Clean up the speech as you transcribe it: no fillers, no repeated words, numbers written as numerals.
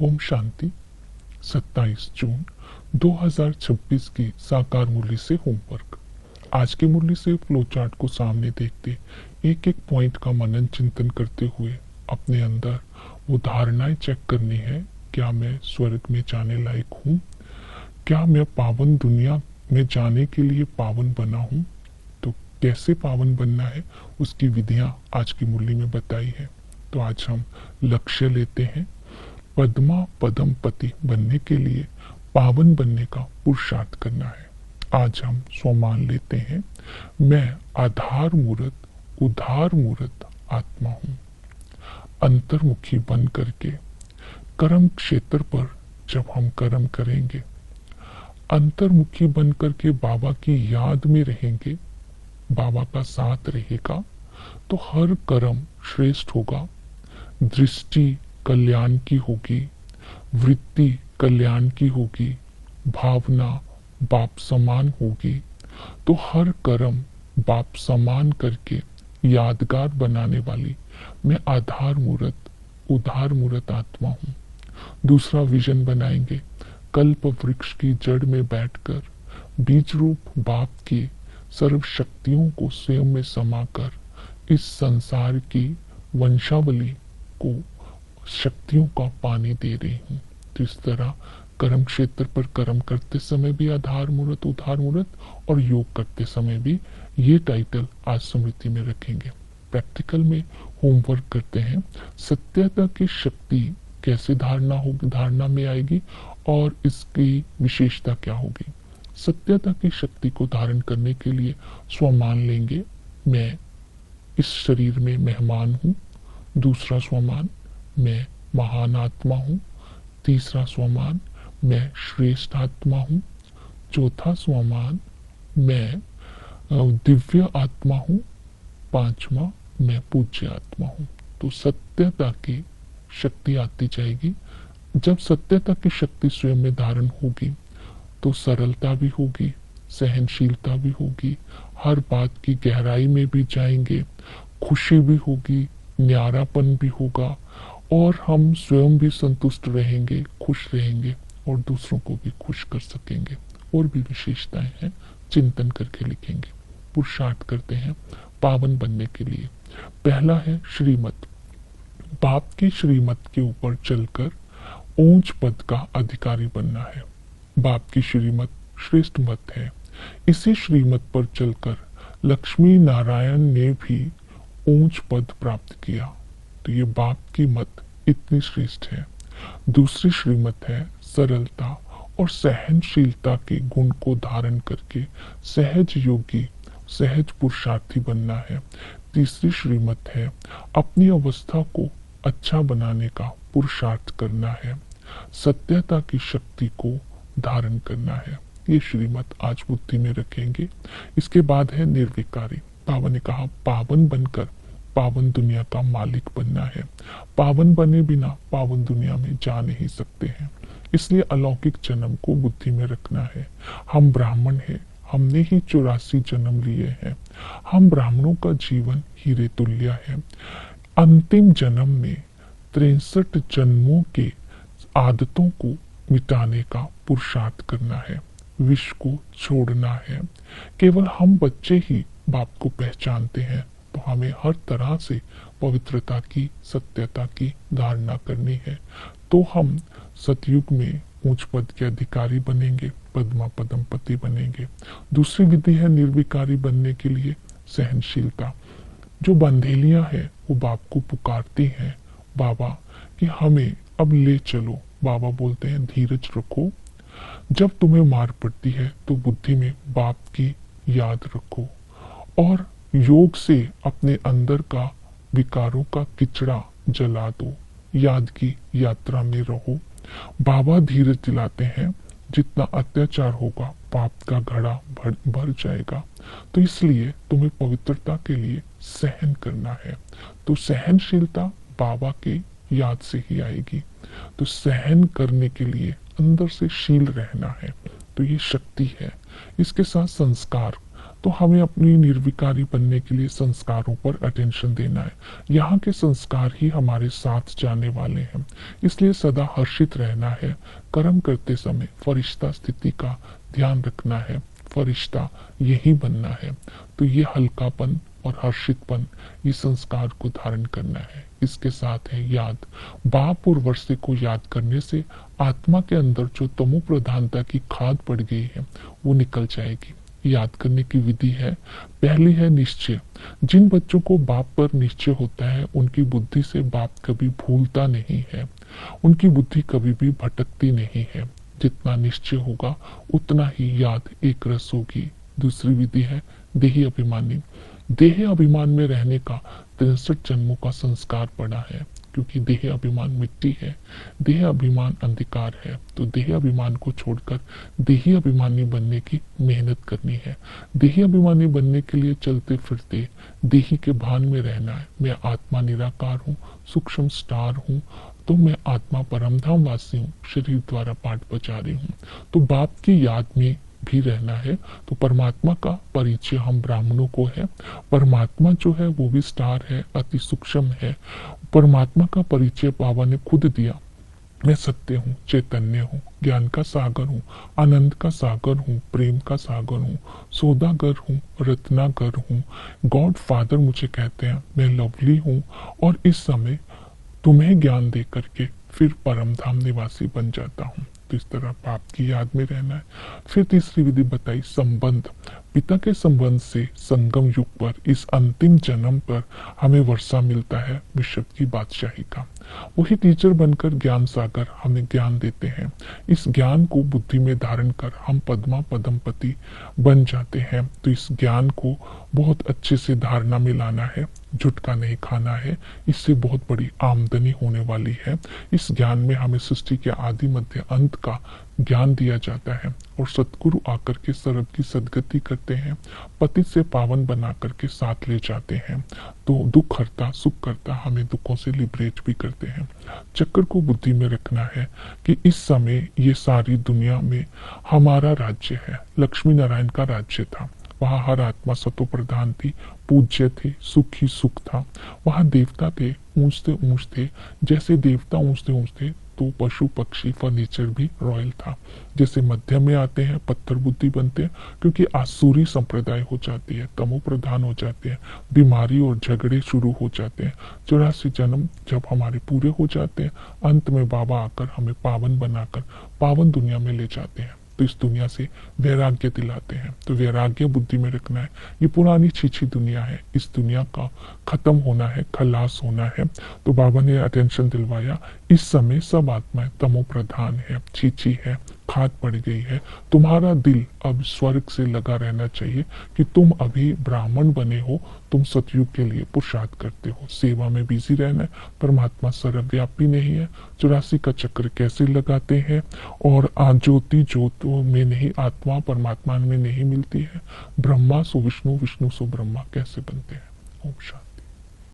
ओम शांति। 27 जून 2026 की साकार मुरली से होमवर्क। आज की मुरली से फ्लो चार्ट को सामने देखते एक एक पॉइंट का मनन चिंतन करते हुए अपने अंदर वो धारणाएं चेक करनी है। क्या मैं स्वर्ग में जाने लायक हूँ? क्या मैं पावन दुनिया में जाने के लिए पावन बना हूँ? तो कैसे पावन बनना है उसकी विधियां आज की मुरली में बताई है। तो आज हम लक्ष्य लेते हैं। पद्मा पदम पति बनने के लिए पावन बनने का पुरुषार्थ करना है। आज हम स्वमान लेते हैं। मैं आधार मूर्त उधार मूर्त आत्मा हूँ। अंतर्मुखी बन करके कर्म क्षेत्र पर जब हम कर्म करेंगे, अंतर्मुखी बन करके बाबा की याद में रहेंगे, बाबा का साथ रहेगा, तो हर कर्म श्रेष्ठ होगा। दृष्टि कल्याण की होगी, वृत्ति कल्याण की होगी, भावना बाप समान होगी। तो हर कर्म बाप समान करके यादगार बनाने वाली मैं आधार मूर्त उधार मूर्त आत्मा हूँ। दूसरा विजन बनाएंगे। कल्प वृक्ष की जड़ में बैठकर बीज रूप बाप की सर्व शक्तियों को स्वयं में समाकर इस संसार की वंशावली को शक्तियों का पानी दे रही हूँ। तो इस तरह कर्म क्षेत्र पर कर्म करते समय भी आधार मूर्त उधार मूर्त और योग करते समय भी ये टाइटल आज स्मृति में रखेंगे। प्रैक्टिकल में होमवर्क करते हैं। सत्यता की शक्ति कैसे धारणा में आएगी और इसकी विशेषता क्या होगी। सत्यता की शक्ति को धारण करने के लिए स्वमान लेंगे। मैं इस शरीर में मेहमान हूँ। दूसरा स्वमान, मैं महान आत्मा हूँ। तीसरा स्वमान, मैं श्रेष्ठ आत्मा हूँ। चौथा स्वमान, मैं दिव्य आत्मा हूँ। पांचवा, मैं पूज्य आत्मा हूँ। तो सत्यता की शक्ति आती जाएगी। जब सत्यता की शक्ति स्वयं में धारण होगी तो सरलता भी होगी, सहनशीलता भी होगी, हर बात की गहराई में भी जाएंगे, खुशी भी होगी, न्यारापन भी होगा और हम स्वयं भी संतुष्ट रहेंगे, खुश रहेंगे और दूसरों को भी खुश कर सकेंगे। और भी विशेषताएं हैं, चिंतन करके लिखेंगे। पुरुषार्थ करते हैं पावन बनने के लिए। पहला है श्रीमत। बाप की श्रीमत के ऊपर चलकर ऊंच पद का अधिकारी बनना है। बाप की श्रीमत श्रेष्ठ मत है। इसी श्रीमत पर चलकर लक्ष्मी नारायण ने भी ऊंच पद प्राप्त किया। तो ये बाप की मत इतनी श्रेष्ठ है। दूसरी श्रीमत है सरलता और सहनशीलता के गुण को धारण करके सहज योगी सहज पुरुषार्थी बनना है। तीसरी श्रीमत है अपनी अवस्था को अच्छा बनाने का पुरुषार्थ करना है, सत्यता की शक्ति को धारण करना है। ये श्रीमत आज बुद्धि में रखेंगे। इसके बाद है निर्विकारी। बाबा ने कहा पावन बनकर पावन दुनिया का मालिक बनना है। पावन बने बिना पावन दुनिया में जा नहीं सकते हैं, इसलिए अलौकिक जन्म को बुद्धि में रखना है। हम ब्राह्मण हैं, हमने ही 84 जन्म लिए हैं। हम ब्राह्मणों का जीवन हीरे तुल्य है। अंतिम जन्म में 63 जन्मों के आदतों को मिटाने का पुरुषार्थ करना है, विष को छोड़ना है। केवल हम बच्चे ही बाप को पहचानते हैं, तो हमें हर तरह से पवित्रता की सत्यता की धारणा करनी है। तो हम सतयुग में ऊंच पद के अधिकारी बनेंगे, पद्मा पदम पति बनेंगे। दूसरी विधि है निर्विकारी बनने के लिए सहनशीलता। जो बंधेलियां हैं वो बाप को पुकारती हैं, बाबा कि हमें अब ले चलो। बाबा बोलते हैं धीरज रखो। जब तुम्हें मार पड़ती है तो बुद्धि में बाप की याद रखो और योग से अपने अंदर का विकारों का किचड़ा जला दो। याद की यात्रा में रहो। बाबा धीरज दिलाते हैं, जितना अत्याचार होगा पाप का घड़ा भर जाएगा। तो इसलिए तुम्हें पवित्रता के लिए सहन करना है। तो सहनशीलता बाबा के याद से ही आएगी। तो सहन करने के लिए अंदर से शील रहना है। तो ये शक्ति है। इसके साथ संस्कार, तो हमें अपनी निर्विकारी बनने के लिए संस्कारों पर अटेंशन देना है। यहाँ के संस्कार ही हमारे साथ जाने वाले हैं, इसलिए सदा हर्षित रहना है। कर्म करते समय फरिश्ता स्थिति का ध्यान रखना है, फरिश्ता यही बनना है। तो ये हल्कापन और हर्षितपन, ये संस्कार को धारण करना है। इसके साथ है याद। बाप और वर्षे को याद करने से आत्मा के अंदर जो तमो प्रधानता की खाद पड़ गई है वो निकल जाएगी। याद करने की विधि है, पहली है निश्चय। जिन बच्चों को बाप पर निश्चय होता है उनकी बुद्धि से बाप कभी भूलता नहीं है, उनकी बुद्धि कभी भी भटकती नहीं है। जितना निश्चय होगा उतना ही याद एक रस होगी। दूसरी विधि है देही अभिमानी। देह अभिमान में रहने का 63 जन्मों का संस्कार पड़ा है, क्योंकि देह अभिमान मिट्टी है, देह अभिमान अंधकार है। तो देह अभिमान को छोड़कर देही अभिमानी बनने की मेहनत करनी है। देही अभिमानी बनने के लिए चलते फिरते देही के भान में रहना है। मैं आत्मा निराकार हूँ, सूक्ष्म स्टार हूँ, तो मैं आत्मा परमधाम वासी हूँ, शरीर द्वारा पाठ बजा रही हूँ। तो बाप की याद में भी रहना है। तो परमात्मा का परिचय हम ब्राह्मणों को है। परमात्मा जो है वो भी स्टार है, अति सूक्ष्म है। परमात्मा का परिचय बाबा ने खुद दिया। मैं सत्य हूँ, चैतन्य हूँ, ज्ञान का सागर हूँ, आनंद का सागर हूँ, प्रेम का सागर हूँ, सौदागर हूँ, रत्नागर हूँ। गॉड फादर मुझे कहते हैं, मैं लवली हूँ और इस समय तुम्हें ज्ञान दे करके फिर परम धाम निवासी बन जाता हूँ। तो इस तरह बाप की याद में रहना है। फिर तीसरी विधि बताई संबंध। पिता के संबंध से संगम युग पर, इस अंतिम जन्म पर हमें वर्षा मिलता है विश्व की बादशाही का। वही टीचर बनकर ज्ञान सागर हमें ज्ञान देते हैं। इस ज्ञान को बुद्धि में धारण कर हम पद्मा पदमपति बन जाते हैं। तो इस ज्ञान को बहुत अच्छे से धारणा में लाना है, झुटका नहीं खाना है। इससे बहुत बड़ी आमदनी होने वाली है। इस ज्ञान में हमें सृष्टि के आदि मध्य अंत का ज्ञान दिया जाता है और सतगुरु आकर के सर्व की सदगति करते हैं, पतित से पावन बना करके साथ ले जाते हैं। तो दुख हरता सुख करता हमें दुखों से लिबरेट भी करते हैं। चक्र को बुद्धि में रखना है कि इस समय ये सारी दुनिया में हमारा राज्य है। लक्ष्मी नारायण का राज्य था, वहाँ हर आत्मा सतो प्रधान थी, पूज्य थे, सुख ही सुख था। वहाँ देवता थे, ऊंचते ऊंचते, जैसे देवता ऊंचते ऊंचते तो पशु पक्षी फर्नीचर भी रॉयल था। जैसे मध्य में आते हैं पत्थर बुद्धि बनते हैं, क्योंकि आसुरी संप्रदाय हो जाती है, तमो प्रधान हो जाते हैं, बीमारी और झगड़े शुरू हो जाते हैं। 84 जन्म जब हमारे पूरे हो जाते हैं, अंत में बाबा आकर हमें पावन बनाकर पावन दुनिया में ले जाते हैं। तो इस दुनिया से वैराग्य दिलाते हैं। तो वैराग्य बुद्धि में रखना है। ये पुरानी छीछी दुनिया है, इस दुनिया का खत्म होना है, खलास होना है। तो बाबा ने अटेंशन दिलवाया, इस समय सब आत्माएं तमो प्रधान है, छीछी है, खाद पड़ गई है। तुम्हारा दिल अब स्वर्ग से लगा रहना चाहिए कि तुम अभी ब्राह्मण बने हो, तुम सतयुग के लिए पुरुषार्थ करते हो, सेवा में बिजी रहना है। परमात्मा सर्वव्यापी नहीं है। 84 का चक्र कैसे लगाते हैं, और ज्योति ज्योत में नहीं, आत्मा परमात्मा में नहीं मिलती है। ब्रह्मा सो विष्णु, विष्णु सो ब्रह्मा कैसे बनते हैं। ओम शांति।